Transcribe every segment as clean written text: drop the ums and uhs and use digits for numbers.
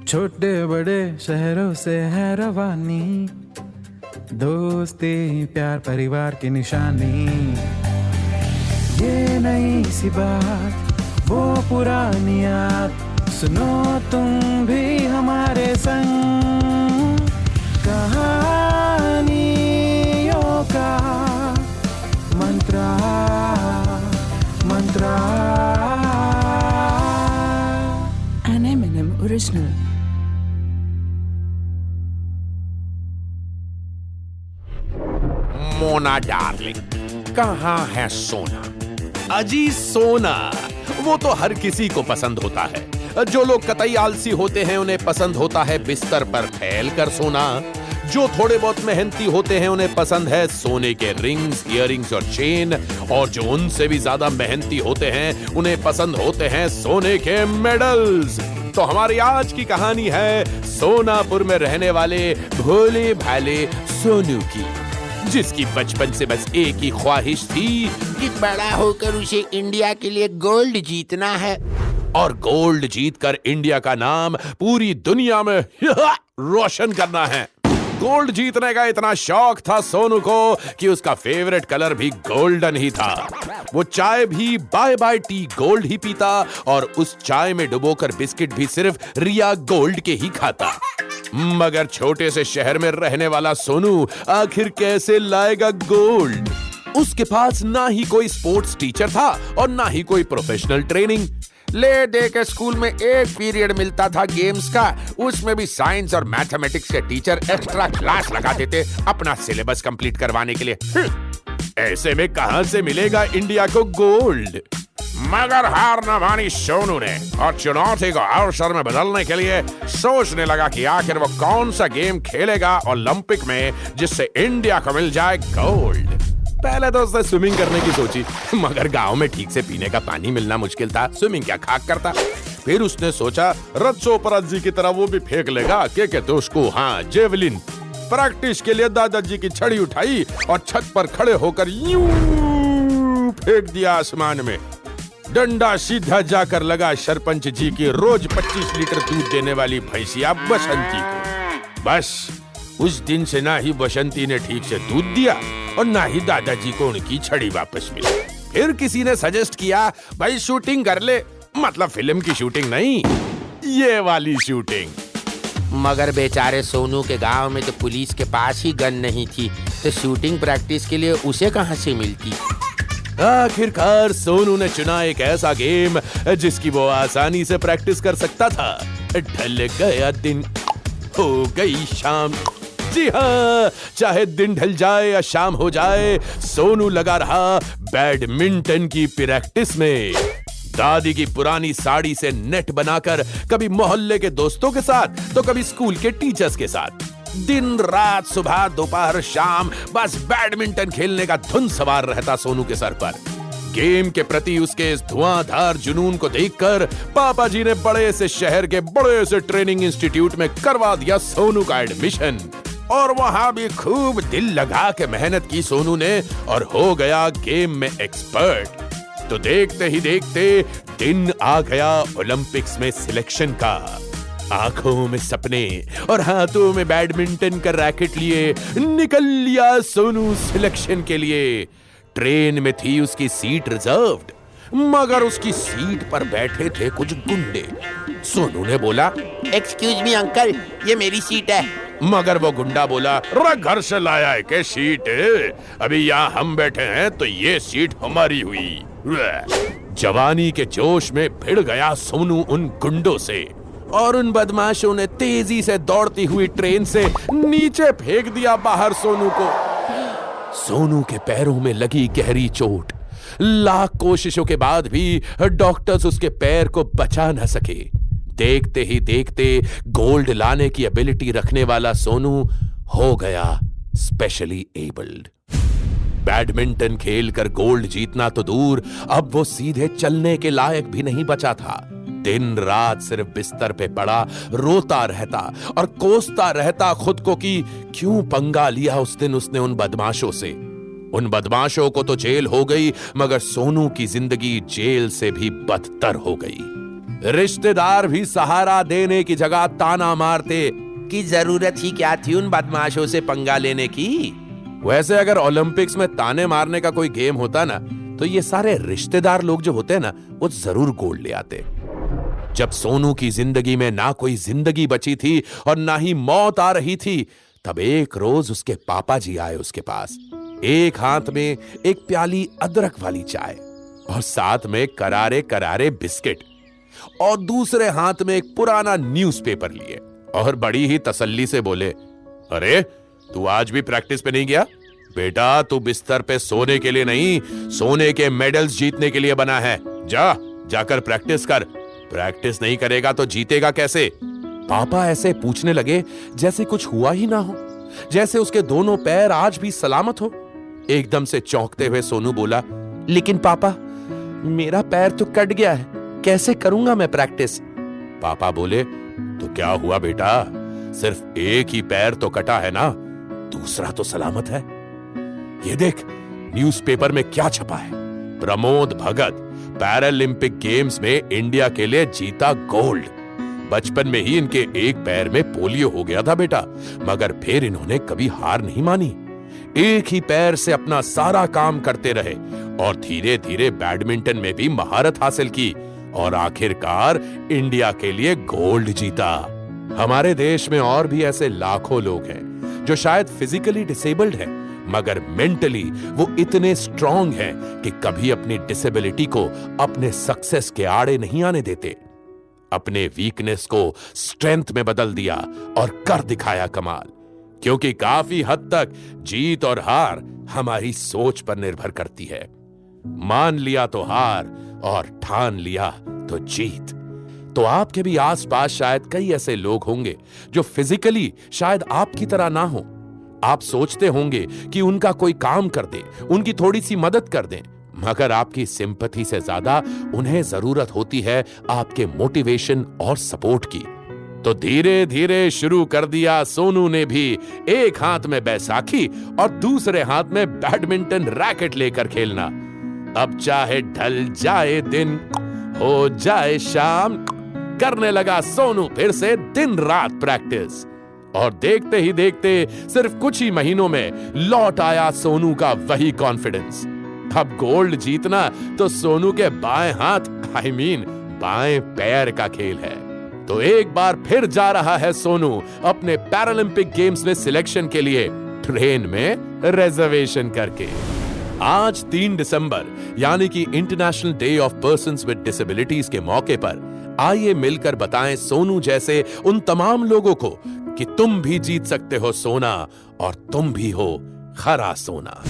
छोटे बड़े शहरों से है रवानी, दोस्ती प्यार परिवार की निशानी। ये नई सी बात वो पुरानी याद, सुनो तुम भी हमारे संग। कहानियों का मंत्रा मंत्रा। An Eminem original. Mona darling, कहाँ है सोना? अजी सोना वो तो हर किसी को पसंद होता है। जो लोग कतई आलसी होते हैं उन्हें पसंद होता है बिस्तर पर फैल कर सोना। जो थोड़े बहुत मेहनती होते हैं उन्हें पसंद है सोने के रिंग्स, इयररिंग्स और चेन। और जो उनसे भी ज्यादा मेहनती होते हैं उन्हें पसंद होते हैं सोने के मेडल्स। तो हमारी आज की कहानी है सोनापुर में रहने वाले भोले भाले सोनू की, जिसकी बचपन से बस एक ही ख्वाहिश थी कि बड़ा होकर उसे इंडिया के लिए गोल्ड जीतना है। और गोल्ड जीतकर इंडिया का नाम पूरी दुनिया में रोशन करना है। गोल्ड जीतने का इतना शौक था सोनू को कि उसका फेवरेट कलर भी गोल्डन ही था। वो चाय भी बाय बाय टी गोल्ड ही पीता और उस चाय में डुबोकर बिस्किट भी सिर्फ रिया गोल्ड के ही खाता। मगर छोटे से शहर में रहने वाला सोनू आखिर कैसे लाएगा गोल्ड? उसके पास ना ही कोई स्पोर्ट्स टीचर था और ना ही कोई प्रोफेशनल ट्रेनिंग। ले दे के स्कूल में एक पीरियड मिलता था गेम्स का, उसमें भी साइंस और मैथमेटिक्स के टीचर एक्स्ट्रा क्लास लगा देते अपना सिलेबस कंप्लीट करवाने के लिए। ऐसे में कहां से मिलेगा इंडिया को गोल्ड? मगर हार न मानी सोनू ने और चुनौती को अवसर में बदलने के लिए सोचने लगा कि आखिर वो कौन सा गेम खेलेगा ओलंपिक में जिससे इंडिया को मिल जाए गोल्ड। पहले तो उसने स्विमिंग करने की सोची, मगर गांव में ठीक से पीने का पानी मिलना मुश्किल था। स्विमिंग क्या खाक करता। फिर उसने सोचा रथ चोपड़ा जी की तरह वो भी फेंक लेगा। क्या कहते उसको? हाँ, जेवलिन। प्रैक्टिस के लिए दादाजी की छड़ी उठाई और छत पर खड़े होकर यूं फेंक दिया आसमान में। डंडा सीधा जाकर लगा सरपंच जी की रोज 25 लीटर दूध देने वाली भैंसिया बसंती को। बस उस दिन से ना ही बसंती ने ठीक से दूध दिया और ना ही दादाजी को उनकी छड़ी वापस मिली। फिर किसी ने सजेस्ट किया, भाई शूटिंग कर ले, मतलब फिल्म की शूटिंग नहीं, ये वाली शूटिंग। मगर बेचारे सोनू के गांव में तो पुलिस के पास ही गन नहीं थी, तो शूटिंग प्रैक्टिस के लिए उसे कहां से मिलती? आखिरकार सोनू ने चुना एक ऐसा गेम जिसकी वो आसानी से प्रैक्टिस कर सकता था। ढल गया दिन, हो गई शाम। जी हाँ, चाहे दिन ढल जाए या शाम हो जाए, सोनू लगा रहा बैडमिंटन की प्रैक्टिस में। दादी की पुरानी साड़ी से नेट बनाकर कभी मोहल्ले के दोस्तों के साथ तो कभी स्कूल के टीचर्स के साथ दिन रात, सुबह दोपहर शाम, बस बैडमिंटन खेलने का धुन सवार रहता सोनू के सर पर। गेम के प्रति उसके इस धुआंधार जुनून को देखकर पापा जी ने बड़े से शहर के बड़े से ट्रेनिंग इंस्टीट्यूट में करवा दिया सोनू का एडमिशन। और वहां भी खूब दिल लगा के मेहनत की सोनू ने और हो गया गेम में एक्सपर्ट। तो देखते ही देखते दिन आ गया ओलंपिक्स में सिलेक्शन का। आंखों में सपने और हाथों में बैडमिंटन का रैकेट लिए निकल लिया सोनू सिलेक्शन के लिए। ट्रेन में थी उसकी सीट रिजर्व्ड, मगर उसकी सीट पर बैठे थे कुछ गुंडे। सोनू ने बोला, एक्सक्यूज मी अंकल, ये मेरी सीट है। मगर वो गुंडा बोला, घर से लाया है के सीट? अभी यहाँ हम बैठे हैं तो ये सीट हमारी हुई। जवानी के जोश में भिड़ गया सोनू उन गुंडों से और उन बदमाशों ने तेजी से दौड़ती हुई ट्रेन से नीचे फेंक दिया बाहर सोनू को। सोनू के पैरों में लगी गहरी चोट। लाख कोशिशों के बाद भी डॉक्टर्स उसके पैर को बचा न सके। देखते ही देखते गोल्ड लाने की एबिलिटी रखने वाला सोनू हो गया स्पेशली एबल्ड। बैडमिंटन खेलकर गोल्ड जीतना तो दूर, अब वो सीधे चलने के लायक भी नहीं बचा था। दिन रात सिर्फ बिस्तर पे पड़ा रोता रहता और कोसता रहता खुद को कि क्यों पंगा लिया उस दिन उसने उन बदमाशों से। उन बदमाशों को तो जेल हो गई, मगर सोनू की जिंदगी जेल से भी बदतर हो गई। रिश्तेदार भी सहारा देने की जगह ताना मारते कि जरूरत ही क्या थी उन बदमाशों से पंगा लेने की। वैसे अगर ओलंपिक्स में ताने मारने का कोई गेम होता ना, तो ये सारे रिश्तेदार लोग जो होते हैं ना, वो जरूर गोल्ड ले आते। जब सोनू की जिंदगी में ना कोई जिंदगी बची थी और ना ही मौत आ रही थी, तब एक रोज उसके पापा जी आए उसके पास। एक हाथ में एक प्याली अदरक वाली चाय और साथ में करारे करारे बिस्किट, और दूसरे हाथ में एक पुराना न्यूज़पेपर लिए, और बड़ी ही तसल्ली से बोले, अरे तू आज भी प्रैक्टिस पे नहीं गया? बेटा, तू बिस्तर पे सोने के लिए नहीं, सोने के मेडल्स जीतने के लिए बना है। जाकर प्रैक्टिस कर। प्रैक्टिस नहीं करेगा तो जीतेगा कैसे? पापा ऐसे पूछने लगे जैसे कुछ हुआ ही ना हो, जैसे उसके दोनों पैर आज भी सलामत हो। एकदम से चौंकते हुए सोनू बोला, लेकिन पापा, मेरा पैर तो कट गया है, कैसे करूंगा मैं प्रैक्टिस? पापा बोले, तो क्या हुआ बेटा, सिर्फ एक ही पैर तो कटा है ना, दूसरा तो सलामत है। ये देख, न्यूज़पेपर में क्या छपा है, प्रमोद भगत पैरालंपिक गेम्स में इंडिया के लिए जीता गोल्ड। बचपन में ही इनके एक पैर में पोलियो हो गया था बेटा, मगर फिर इन्होंने कभी हार नहीं मानी। एक ही पैर से अपना सारा काम करते रहे और धीरे धीरे बैडमिंटन में भी महारत हासिल की और आखिरकार इंडिया के लिए गोल्ड जीता। हमारे देश में और भी ऐसे लाखों लोग हैं जो शायद फिजिकली डिसेबल्ड हैं, मगर मेंटली वो इतने स्ट्रांग हैं कि कभी अपनी डिसेबिलिटी को अपने सक्सेस के आड़े नहीं आने देते। अपने वीकनेस को स्ट्रेंथ में बदल दिया और कर दिखाया कमाल। क्योंकि काफी हद तक जीत और हार हमारी सोच पर निर्भर करती है। मान लिया तो हार और ठान लिया तो जीत। तो आपके भी आसपास शायद कई ऐसे लोग होंगे जो फिजिकली शायद आपकी तरह ना हो। आप सोचते होंगे कि उनका कोई काम कर दे, उनकी थोड़ी सी मदद कर दें, मगर आपकी सिंपैथी से ज्यादा उन्हें जरूरत होती है आपके मोटिवेशन और सपोर्ट की। तो धीरे धीरे शुरू कर दिया सोनू ने भी एक हाथ में बैसाखी और दूसरे हाथ में बैडमिंटन रैकेट लेकर खेलना। अब चाहे ढल जाए दिन, हो जाए शाम, करने लगा सोनू फिर से दिन रात प्रैक्टिस। और देखते ही देखते सिर्फ कुछ ही महीनों में लौट आया सोनू का वही कॉन्फिडेंस। अब गोल्ड जीतना तो सोनू के बाएं हाथ बाएं पैर का खेल है। तो एक बार फिर जा रहा है सोनू अपने पैरालंपिक गेम्स में सिलेक्शन के लिए ट्रेन में रिजर्वेशन करके। आज 3 दिसंबर यानी कि international day of persons with disabilities के मौके पर आइए मिलकर बताएं सोनू जैसे उन तमाम लोगों को कि तुम भी जीत सकते हो सोना और तुम भी हो खरा सोना।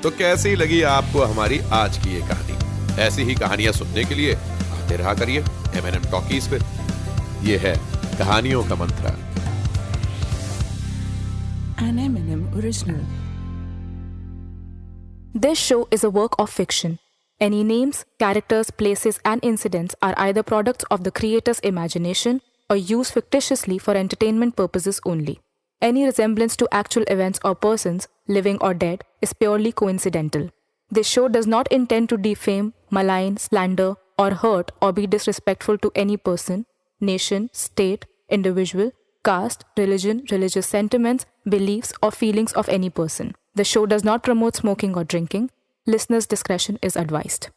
तो कैसी लगी आपको हमारी आज की ये कहानी? ऐसी ही कहानियां सुनने के लिए आते रहा करिए M&M टॉकीज पे। ये है कहानियों का मंत्रा। An M&M original. This show is a work of fiction. Any names, characters, places, and incidents are either products of the creator's imagination or used fictitiously for entertainment purposes only. Any resemblance to actual events or persons, living or dead, is purely coincidental. This show does not intend to defame, malign, slander, or hurt or be disrespectful to any person, nation, state, individual, caste, religion, religious sentiments, beliefs, or feelings of any person. The show does not promote smoking or drinking. Listeners' discretion is advised.